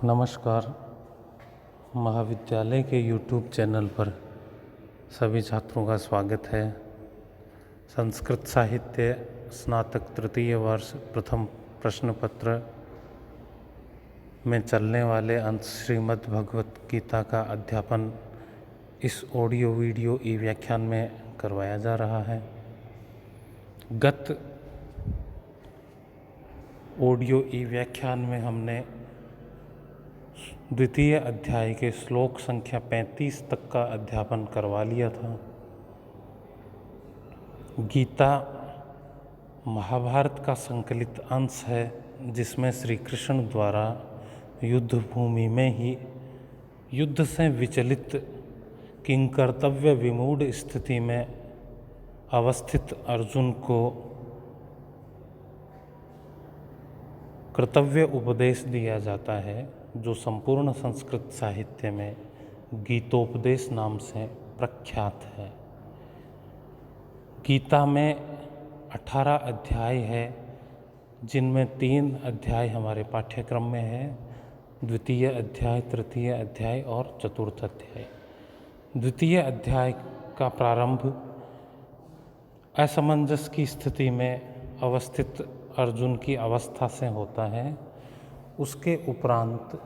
नमस्कार। महाविद्यालय के YouTube चैनल पर सभी छात्रों का स्वागत है। संस्कृत साहित्य स्नातक तृतीय वर्ष प्रथम प्रश्न पत्र में चलने वाले अंश श्रीमद् भगवत गीता का अध्यापन इस ऑडियो वीडियो ई व्याख्यान में करवाया जा रहा है। गत ऑडियो ई व्याख्यान में हमने द्वितीय अध्याय के श्लोक संख्या 35 तक का अध्यापन करवा लिया था। गीता महाभारत का संकलित अंश है, जिसमें श्री कृष्ण द्वारा युद्ध भूमि में ही युद्ध से विचलित किंकर्तव्य विमूढ़ स्थिति में अवस्थित अर्जुन को कर्तव्य उपदेश दिया जाता है, जो संपूर्ण संस्कृत साहित्य में गीतोपदेश नाम से प्रख्यात है। गीता में 18 अध्याय है, जिनमें 3 अध्याय हमारे पाठ्यक्रम में है, द्वितीय अध्याय, तृतीय अध्याय और चतुर्थ अध्याय। द्वितीय अध्याय का प्रारंभ असमंजस की स्थिति में अवस्थित अर्जुन की अवस्था से होता है। उसके उपरांत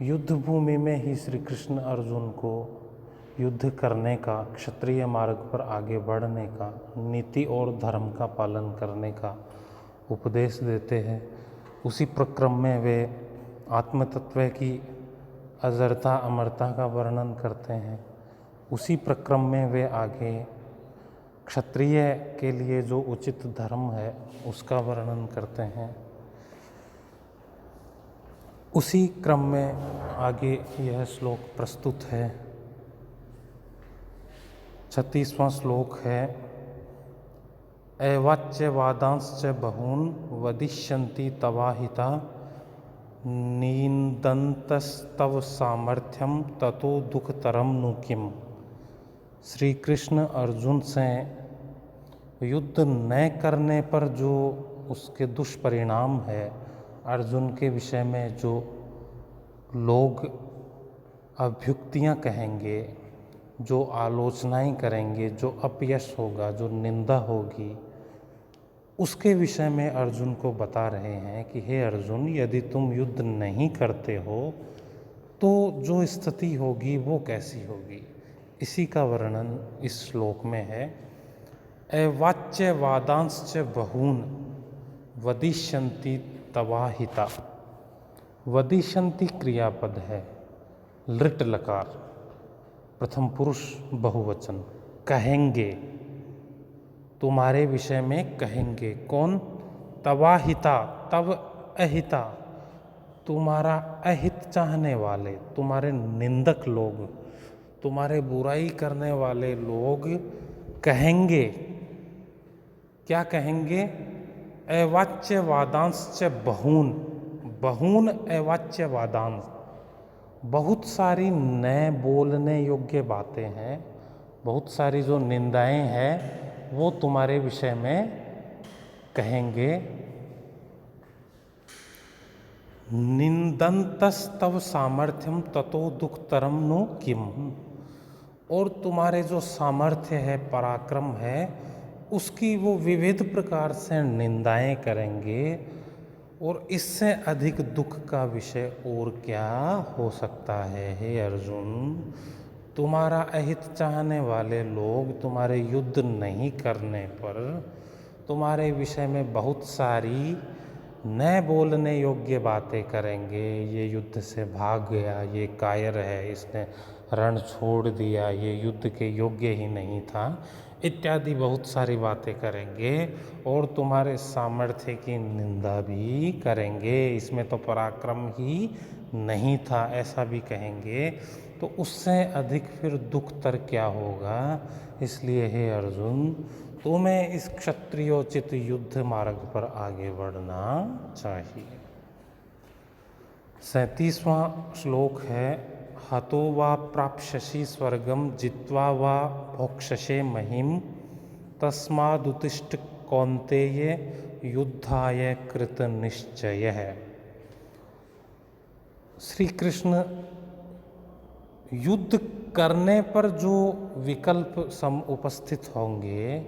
युद्ध भूमि में ही श्री कृष्ण अर्जुन को युद्ध करने का, क्षत्रिय मार्ग पर आगे बढ़ने का, नीति और धर्म का पालन करने का उपदेश देते हैं। उसी प्रक्रम में वे आत्मतत्व की अजरता अमरता का वर्णन करते हैं। उसी प्रक्रम में वे आगे क्षत्रिय के लिए जो उचित धर्म है उसका वर्णन करते हैं। उसी क्रम में आगे यह श्लोक प्रस्तुत है। 36वां श्लोक है, एवाच्य वादांश्च बहून् वदिष्यन्ति तवाहिता निन्दन्तस्तव सामर्थ्यम ततो दुःखतरम नु किम। श्री कृष्ण अर्जुन से युद्ध न करने पर जो उसके दुष्परिणाम है, अर्जुन के विषय में जो लोग अभ्युक्तियाँ कहेंगे, जो आलोचनाएं करेंगे, जो अपयश होगा, जो निंदा होगी, उसके विषय में अर्जुन को बता रहे हैं कि हे अर्जुन, यदि तुम युद्ध नहीं करते हो तो जो स्थिति होगी वो कैसी होगी। इसी का वर्णन इस श्लोक में है। एवाच्य वादांश्च बहून् वदिष्यन्ति तवाहिता। वदिष्यन्ति क्रियापद है, लृट लकार, प्रथम पुरुष बहुवचन। कहेंगे, तुम्हारे विषय में कहेंगे। कौन? तवाहिता, तव अहिता, तुम्हारा अहित चाहने वाले, तुम्हारे निंदक लोग, तुम्हारे बुराई करने वाले लोग कहेंगे। क्या कहेंगे? एवाच्य वादांश्च बहून्। बहून् एवाच्य वादांश, बहुत सारी न बोलने योग्य बातें हैं, बहुत सारी जो निंदाएं हैं वो तुम्हारे विषय में कहेंगे। निन्दन्तस्तव सामर्थ्यम ततो दुःखतरम नु किम। और तुम्हारे जो सामर्थ्य है, पराक्रम है, उसकी वो विविध प्रकार से निंदाएं करेंगे। और इससे अधिक दुख का विषय और क्या हो सकता है। हे अर्जुन, तुम्हारा अहित चाहने वाले लोग तुम्हारे युद्ध नहीं करने पर तुम्हारे विषय में बहुत सारी न बोलने योग्य बातें करेंगे। ये युद्ध से भाग गया, ये कायर है, इसने रण छोड़ दिया, ये युद्ध के योग्य ही नहीं था, इत्यादि बहुत सारी बातें करेंगे। और तुम्हारे सामर्थ्य की निंदा भी करेंगे। इसमें तो पराक्रम ही नहीं था, ऐसा भी कहेंगे। तो उससे अधिक फिर दुखतर क्या होगा। इसलिए हे अर्जुन, तुम्हें इस क्षत्रियोचित युद्ध मार्ग पर आगे बढ़ना चाहिए। 37वां श्लोक है, हतो वा प्राप्स्यसि स्वर्गम जित्वा वा भोक्ष्यसे महीम तस्मादुत्तिष्ठ कौन्तेय युद्धाय कृत निश्चयः। श्री कृष्ण युद्ध करने पर जो विकल्प उपस्थित होंगे,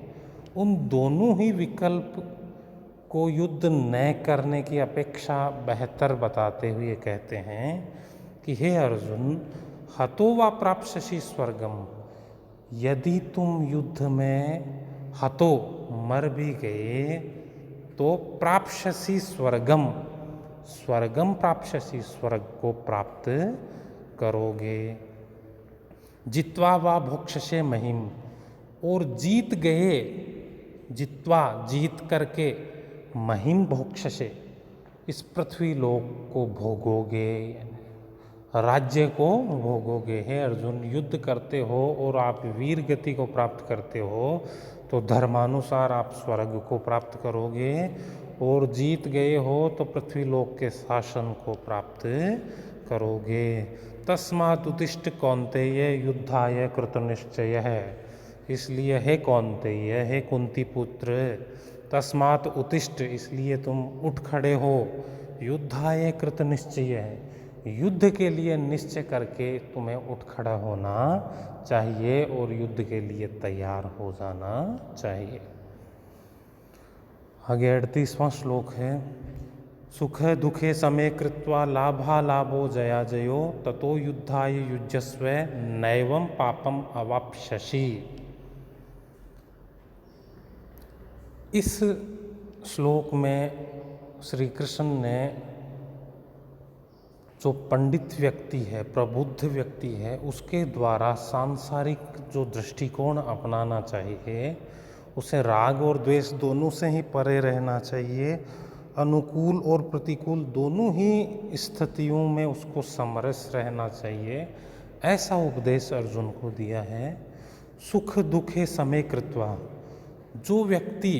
उन दोनों ही विकल्प को युद्ध न करने की अपेक्षा बेहतर बताते हुए कहते हैं कि हे अर्जुन, हतो वा प्राप्स्यसि स्वर्गम, यदि तुम युद्ध में हतो मर भी गए तो प्राप्स्यसि स्वर्गम, स्वर्गम प्राप्स्यसि, स्वर्ग को प्राप्त करोगे। जित्वा वा भोक्ष्यसे महिम, और जीत गए, जित्वा जीत करके, महिम भोक्ष्यसे, इस पृथ्वी लोक को भोगोगे, राज्य को भोगोगे। हे अर्जुन, युद्ध करते हो और आप वीर गति को प्राप्त करते हो तो धर्मानुसार आप स्वर्ग को प्राप्त करोगे, और जीत गए हो तो पृथ्वी लोक के शासन को प्राप्त करोगे। तस्मात् उत्तिष्ठ कौन्तेय युद्धाय कृतनिश्चयः, इसलिए हे कौन्तेय, हे कुंती पुत्र, तस्मात् उत्तिष्ठ, इसलिए तुम उठ खड़े हो, युद्धाय कृतनिश्चय, युद्ध के लिए निश्चय करके तुम्हें उठ खड़ा होना चाहिए और युद्ध के लिए तैयार हो जाना चाहिए। आगे 38वां श्लोक है, सुख दुखे समे कृत्वा लाभा लाभो जया जयो, ततो युद्धाय युज्यस्व नैवं पापम अवाप्स्यसि। इस श्लोक में श्री कृष्ण ने जो पंडित व्यक्ति है, प्रबुद्ध व्यक्ति है, उसके द्वारा सांसारिक जो दृष्टिकोण अपनाना चाहिए, उसे राग और द्वेष दोनों से ही परे रहना चाहिए, अनुकूल और प्रतिकूल दोनों ही स्थितियों में उसको समरस रहना चाहिए, ऐसा उपदेश अर्जुन को दिया है। सुख दुखे समे कृत्वा, जो व्यक्ति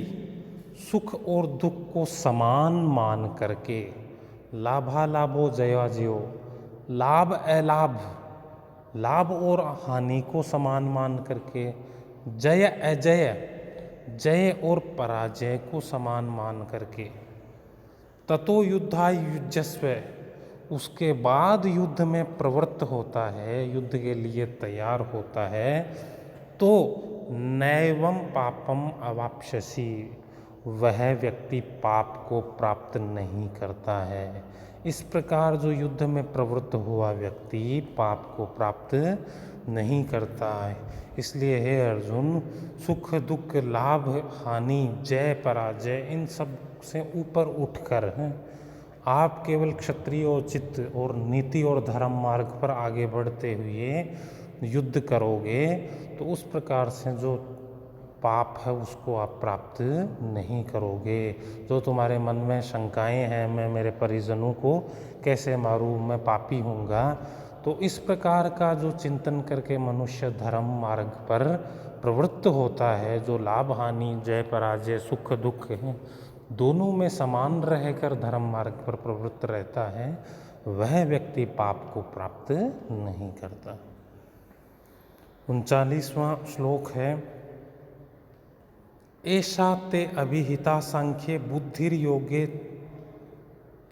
सुख और दुख को समान मान करके, लाभा लाभो जया जयो, लाभ अलाभ, लाभ और हानि को समान मान करके, जय अजय, जय और पराजय को समान मान करके, ततो युद्धाय युज्यस्व, उसके बाद युद्ध में प्रवृत्त होता है, युद्ध के लिए तैयार होता है, तो नैवं पापम अवाप्स्यसि, वह व्यक्ति पाप को प्राप्त नहीं करता है। इस प्रकार जो युद्ध में प्रवृत्त हुआ व्यक्ति पाप को प्राप्त नहीं करता है। इसलिए हे अर्जुन, सुख दुख लाभ हानि जय पराजय, इन सब से ऊपर उठकर आप केवल क्षत्रिय और चित्त और नीति और धर्म मार्ग पर आगे बढ़ते हुए युद्ध करोगे तो उस प्रकार से जो पाप है उसको आप प्राप्त नहीं करोगे। जो तुम्हारे मन में शंकाएं हैं, मैं मेरे परिजनों को कैसे मारूं, मैं पापी हूँगा, तो इस प्रकार का जो चिंतन करके मनुष्य धर्म मार्ग पर प्रवृत्त होता है, जो लाभ हानि जय पराजय सुख दुख है दोनों में समान रहकर धर्म मार्ग पर प्रवृत्त रहता है, वह व्यक्ति पाप को प्राप्त नहीं करता। 39वां श्लोक है, एषा ते अभिहिता सांख्ये बुद्धिर्योगे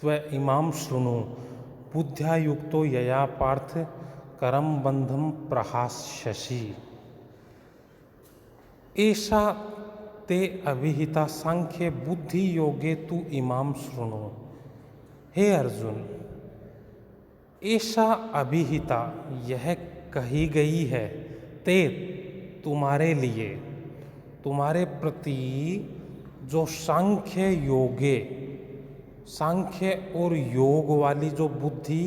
त्व इमां शृणु, बुद्ध्या युक्तो यया पार्थ करम बंधम प्रहास्यसि। एषा ते अभिहिता सांख्ये बुद्धि योगे तु इमां शृणु। हे अर्जुन, ऐसा अभिहिता, यह कही गई है, ते तुम्हारे लिए, तुम्हारे प्रति जो सांख्य योगे, सांख्य और योग वाली जो बुद्धि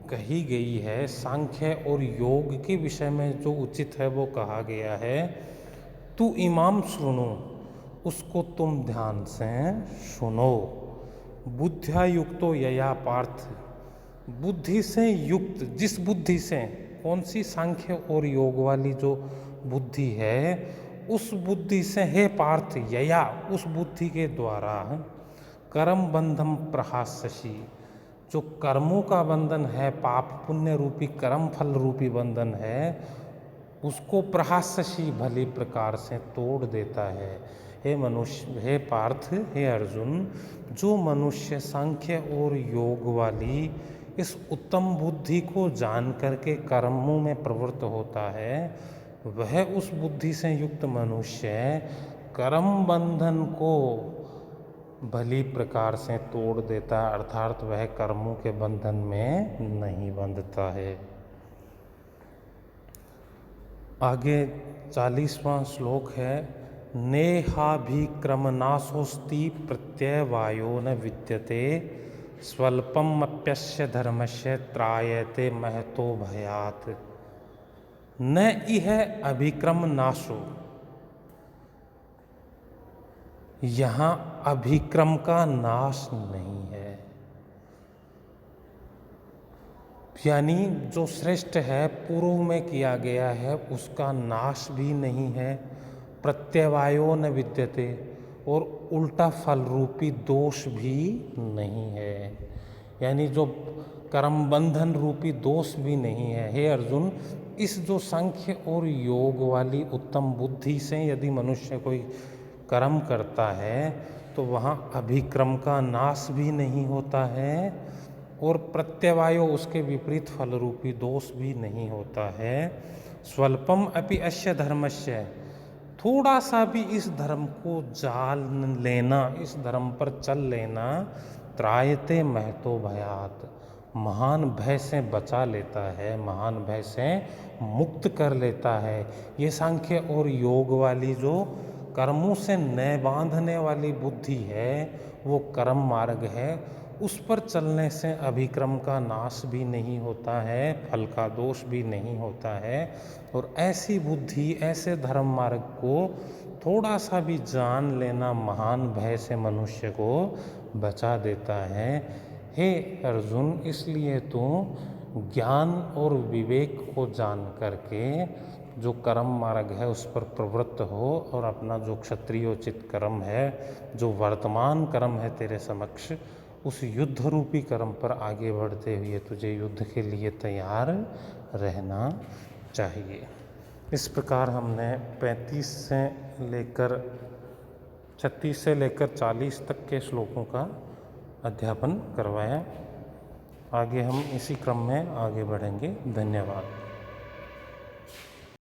कही गई है, सांख्य और योग के विषय में जो उचित है वो कहा गया है, तू इमाम सुनो, उसको तुम ध्यान से सुनो। बुद्ध्या युक्तो यया पार्थ, बुद्धि से युक्त, जिस बुद्धि से, कौन सी सांख्य और योग वाली जो बुद्धि है, उस बुद्धि से हे पार्थ, यया उस बुद्धि के द्वारा कर्म बंधम प्रहास्यसि, जो कर्मों का बंधन है, पाप पुण्य रूपी कर्म फल रूपी बंधन है, उसको प्रहास्यसि भली प्रकार से तोड़ देता है। हे मनुष्य, हे पार्थ, हे अर्जुन, जो मनुष्य सांख्य और योग वाली इस उत्तम बुद्धि को जान करके कर्मों में प्रवृत्त होता है, वह उस बुद्धि से युक्त मनुष्य कर्म बंधन को भली प्रकार से तोड़ देता है, अर्थात वह कर्मों के बंधन में नहीं बंधता है। आगे 40वां श्लोक है, नेहाभिक्रमनाशोस्ति प्रत्ययवायो न विद्यते स्वल्पमप्यस्य धर्मस्य त्रायते महतो भयात्। न इह अभिक्रम नाशो, यहाँ अभिक्रम का नाश नहीं है, यानी जो श्रेष्ठ है पूर्व में किया गया है उसका नाश भी नहीं है, प्रत्यवायो न विद्यते, और उल्टा फल रूपी दोष भी नहीं है, यानी जो कर्म बंधन रूपी दोष भी नहीं है। हे अर्जुन, इस जो सांख्य और योग वाली उत्तम बुद्धि से यदि मनुष्य कोई कर्म करता है तो वहाँ अभिक्रम का नाश भी नहीं होता है और प्रत्यवायो उसके विपरीत फल रूपी दोष भी नहीं होता है। स्वल्पम अपि अस्य धर्मस्य, थोड़ा सा भी इस धर्म को जाल लेना, इस धर्म पर चल लेना, त्रायते महतो भयात, महान भय से बचा लेता है, महान भय से मुक्त कर लेता है। ये सांख्य और योग वाली जो कर्मों से न बांधने वाली बुद्धि है वो कर्म मार्ग है, उस पर चलने से अभिक्रम का नाश भी नहीं होता है, फल का दोष भी नहीं होता है। और ऐसी बुद्धि, ऐसे धर्म मार्ग को थोड़ा सा भी जान लेना महान भय से मनुष्य को बचा देता है। हे अर्जुन, इसलिए तू ज्ञान और विवेक को जान करके जो कर्म मार्ग है उस पर प्रवृत्त हो और अपना जो क्षत्रियोचित कर्म है, जो वर्तमान कर्म है तेरे समक्ष, उस युद्ध रूपी कर्म पर आगे बढ़ते हुए तुझे युद्ध के लिए तैयार रहना चाहिए। इस प्रकार हमने 35 से लेकर 36 से लेकर 40 तक के श्लोकों का अध्यापन करवाया। आगे हम इसी क्रम में आगे बढ़ेंगे। धन्यवाद।